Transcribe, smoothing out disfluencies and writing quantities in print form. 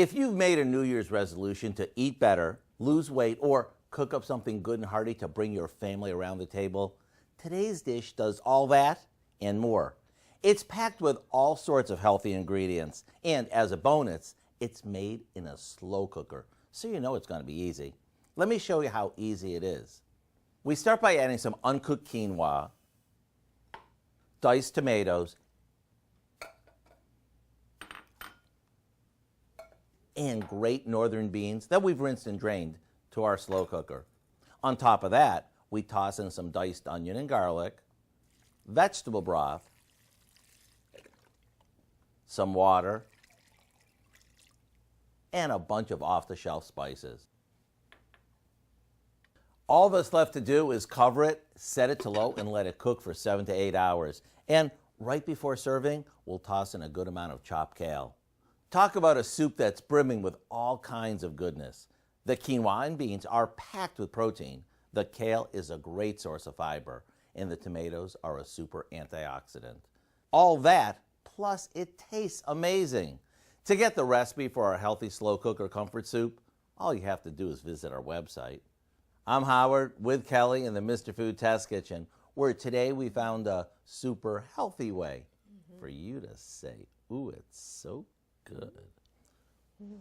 If you've made a New Year's resolution to eat better, lose weight, or cook up something good and hearty to bring your family around the table, today's dish does all that and more. It's packed with all sorts of healthy ingredients, and as a bonus, it's made in a slow cooker, so you know it's going to be easy. Let me show you how easy it is. We start by adding some uncooked quinoa, diced tomatoes, and great northern beans that we've rinsed and drained to our slow cooker. On top of that, we toss in some diced onion and garlic, vegetable broth, some water, and a bunch of off-the-shelf spices. All that's left to do is cover it, set it to low, and let it cook for 7 to 8 hours. And right before serving, we'll toss in a good amount of chopped kale. Talk about a soup that's brimming with all kinds of goodness. The quinoa and beans are packed with protein. The kale is a great source of fiber, and the tomatoes are a super antioxidant. All that, plus it tastes amazing. To get the recipe for our healthy slow cooker comfort soup, all you have to do is visit our website. I'm Howard with Kelly in the Mr. Food Test Kitchen, where today we found a super healthy way for you to say, ooh, it's so good. Yikes.